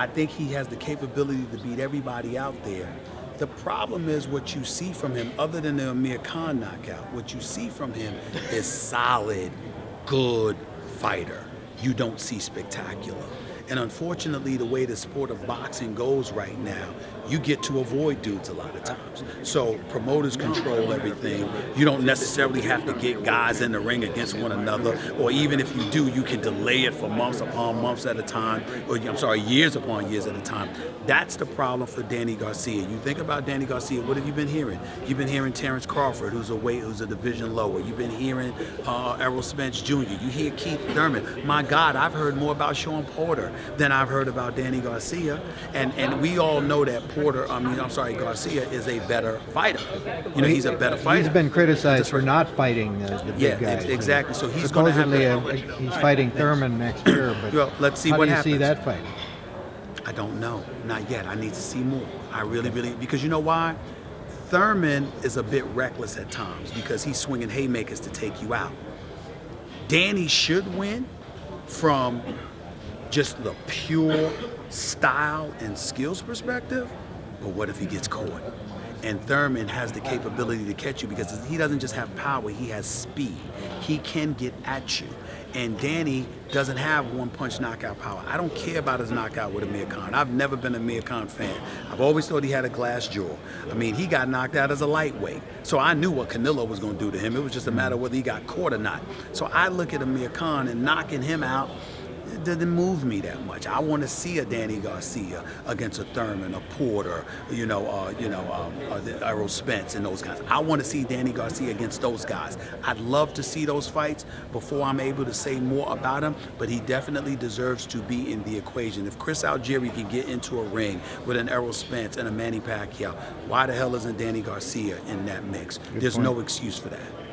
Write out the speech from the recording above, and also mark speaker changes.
Speaker 1: I think he has the capability to beat everybody out there. The problem is what you see from him, other than the Amir Khan knockout, what you see from him is solid, good fighter. You don't see spectacular. And unfortunately, the way the sport of boxing goes right now, you get to avoid dudes a lot of times. So promoters control everything. You don't necessarily have to get guys in the ring against one another, or even if you do, you can delay it for months upon months at a time, or years upon years at a time. That's the problem for Danny Garcia. You think about Danny Garcia, what have you been hearing? You've been hearing Terrence Crawford, who's a division lower. You've been hearing Errol Spence Jr. You hear Keith Thurman. My God, I've heard more about Sean Porter than I've heard about Danny Garcia. And we all know that Garcia is a better fighter. You know, he's a better fighter.
Speaker 2: He's been criticized for not fighting the big guys.
Speaker 1: Exactly. So he's going to have
Speaker 2: he's fighting Thurman next year. But
Speaker 1: well, let's see
Speaker 2: what happens. How do you see that fight?
Speaker 1: I don't know. Not yet. I need to see more. I really, because you know why? Thurman is a bit reckless at times because he's swinging haymakers to take you out. Danny should win from just the pure style and skills perspective, but what if he gets caught? And Thurman has the capability to catch you because he doesn't just have power, he has speed. He can get at you. And Danny doesn't have one-punch knockout power. I don't care about his knockout with Amir Khan. I've never been an Amir Khan fan. I've always thought he had a glass jaw. I mean, he got knocked out as a lightweight. So I knew what Canelo was going to do to him. It was just a matter of whether he got caught or not. So I look at Amir Khan and knocking him out, it doesn't move me that much. I want to see a Danny Garcia against a Thurman, a Porter, Errol Spence and those guys. I want to see Danny Garcia against those guys. I'd love to see those fights before I'm able to say more about him, but he definitely deserves to be in the equation. If Chris Algieri can get into a ring with an Errol Spence and a Manny Pacquiao, why the hell isn't Danny Garcia in that mix? There's no excuse for that.